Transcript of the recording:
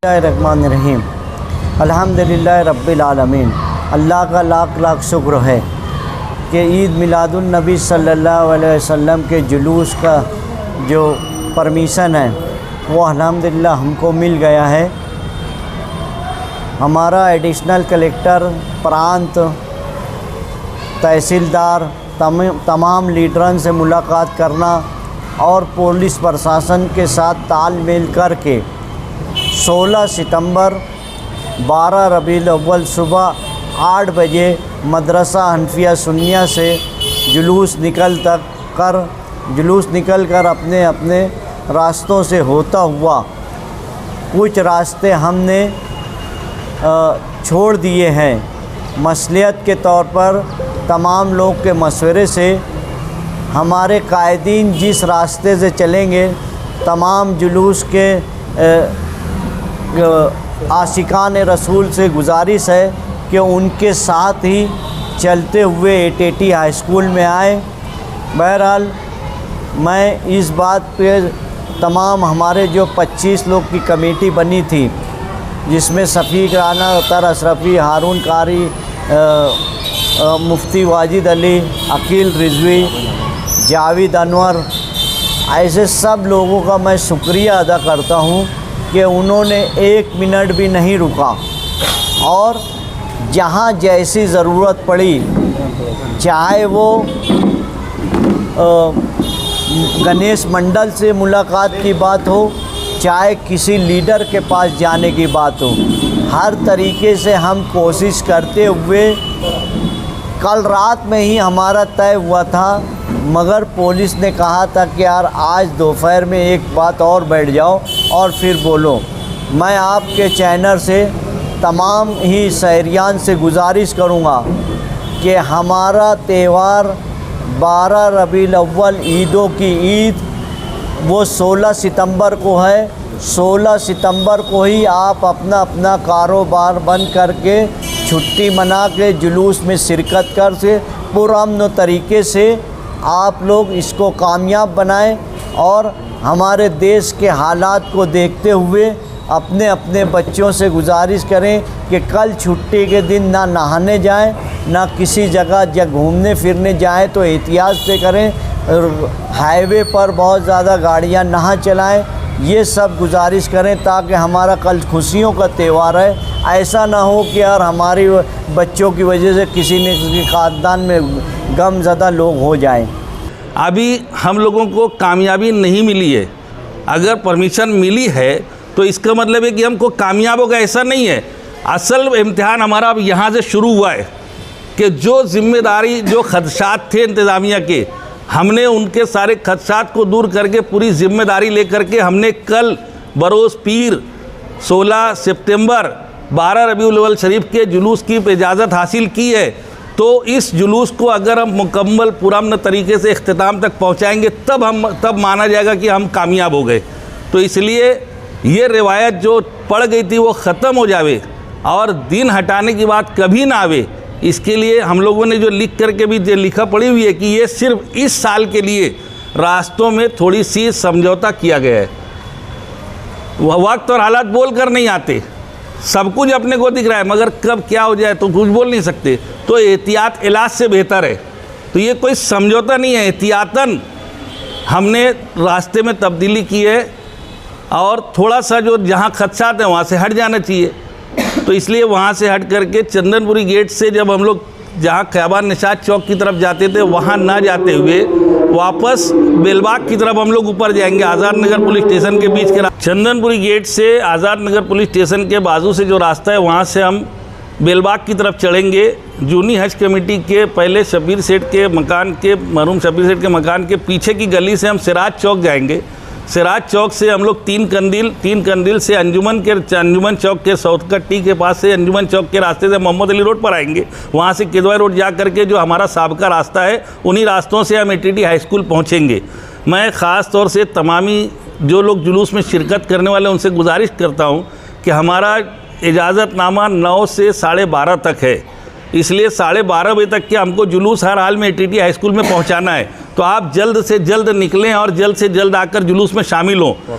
बिस्मिल्लाहिर्रहमानिर्रहीम अल्हम्दुलिल्लाह रब्बिल आलमीन। अल्लाह का लाख लाख शुक्र है कि ईद मिलादुन नबी सल्लल्लाहु अलैहि वसल्लम के जुलूस का जो परमिशन है वो अल्हम्दुलिल्लाह हमको मिल गया है। हमारा एडिशनल कलेक्टर, प्रांत, तहसीलदार, तमाम लीडरन से मुलाकात करना और पुलिस प्रशासन के साथ तालमेल करके 16 सितंबर 12 रबीउल अव्वल सुबह 8 बजे मदरसा हनफिया सुन्निया से जुलूस निकल कर अपने अपने रास्तों से होता हुआ कुछ रास्ते हमने छोड़ दिए हैं। मसलियत के तौर पर तमाम लोग के मशवरे से हमारे कायदीन जिस रास्ते से चलेंगे, तमाम जुलूस के आशिकान रसूल से गुजारिश है कि उनके साथ ही चलते हुए एटीटी हाई स्कूल में आए। बहरहाल मैं इस बात पे तमाम हमारे जो 25 लोग की कमेटी बनी थी, जिसमें शफीक राना, अतर अशरफी, हारून कारी, मुफ्ती वाजिद अली, अकील रिजवी, जावेद अनवर, ऐसे सब लोगों का मैं शुक्रिया अदा करता हूँ कि उन्होंने 1 मिनट भी नहीं रुका और जहाँ जैसी ज़रूरत पड़ी, चाहे वो गणेश मंडल से मुलाकात की बात हो, चाहे किसी लीडर के पास जाने की बात हो, हर तरीके से हम कोशिश करते हुए कल रात में ही हमारा तय हुआ था, मगर पुलिस ने कहा था कि यार आज दोपहर में एक बात और बैठ जाओ और फिर बोलो। मैं आपके चैनल से तमाम ही शहरियान से गुजारिश करूँगा कि हमारा त्यौहार 12 रबीउल अव्वल ईदों की ईद वो 16 सितंबर को है। 16 सितंबर को ही आप अपना अपना कारोबार बंद करके छुट्टी मना के जुलूस में शिरकत कर से पुरअमन तरीके से आप लोग इसको कामयाब बनाएं और हमारे देश के हालात को देखते हुए अपने अपने बच्चों से गुजारिश करें कि कल छुट्टी के दिन ना नहाने जाएं, ना किसी जगह घूमने फिरने जाएं तो एहतियात से करें। हाईवे पर बहुत ज़्यादा गाड़ियां ना चलाएं, ये सब गुजारिश करें ताकि हमारा कल खुशियों का त्यौहार है। ऐसा ना हो कि यार हमारी बच्चों की वजह से किसी न किसी ख़ानदान में गमज़दा लोग हो जाएं। अभी हम लोगों को कामयाबी नहीं मिली है। अगर परमिशन मिली है तो इसका मतलब है कि हमको कामयाब होगा, ऐसा नहीं है। असल इम्तिहान हमारा अब यहाँ से शुरू हुआ है कि जो जिम्मेदारी, जो खदशात थे इंतज़ामिया के, हमने उनके सारे खदशात को दूर करके पूरी जिम्मेदारी लेकर के हमने कल बरोज़ पीर 16 सितंबर 12 रबीउल अव्वल शरीफ के जुलूस की इजाज़त हासिल की है। तो इस जुलूस को अगर हम मुकम्मल पुरअमन तरीके से इख्तिताम तक पहुंचाएंगे तब माना जाएगा कि हम कामयाब हो गए। तो इसलिए ये रिवायत जो पड़ गई थी वो ख़त्म हो जावे और दिन हटाने की बात कभी ना आवे। इसके लिए हम लोगों ने जो लिख करके भी जो लिखा पड़ी हुई है कि ये सिर्फ इस साल के लिए रास्तों में थोड़ी सी समझौता किया गया है। वक्त और हालात बोल कर नहीं आते, सब कुछ अपने को दिख रहा है, मगर कब क्या हो जाए तो कुछ बोल नहीं सकते। तो एहतियात इलाज से बेहतर है। तो ये कोई समझौता नहीं है, एहतियातन हमने रास्ते में तब्दीली की है और थोड़ा सा जो जहाँ खदशात हैं वहाँ से हट जाना चाहिए। तो इसलिए वहाँ से हट करके चंदनपुरी गेट से जब हम लोग जहाँ ख़याबान निशात चौक की तरफ जाते थे वहाँ ना जाते हुए वापस बेलबाग की तरफ हम लोग ऊपर जाएंगे। आज़ाद नगर पुलिस स्टेशन के बीच के चंदनपुरी गेट से आज़ाद नगर पुलिस स्टेशन के बाजू से जो रास्ता है वहाँ से हम बेलबाग की तरफ चढ़ेंगे। जूनी हज कमेटी के पहले शबीर सेठ के मकान के, मरहूम शबीर सेठ के मकान के पीछे की गली से हम सिराज चौक जाएंगे। सिराज चौक से हम लोग तीन कंदील से अंजुमन चौक के सौतकट्टी के पास से अंजुमन चौक के रास्ते से मोहम्मद अली रोड पर आएंगे। वहाँ से किदवाई रोड जा करके जो हमारा साबका रास्ता है उन्हीं रास्तों से हम एटीटी हाई स्कूल पहुँचेंगे। मैं ख़ास तौर से तमामी जो लोग जुलूस में शिरकत करने वाले उनसे गुजारिश करता हूँ कि हमारा इजाज़तनामा 9 से 12:30 तक है, इसलिए 12:30 बजे तक के हमको जुलूस हर हाल में एटीटी हाई स्कूल में पहुंचाना है। तो आप जल्द से जल्द निकलें और जल्द से जल्द आकर जुलूस में शामिल हों।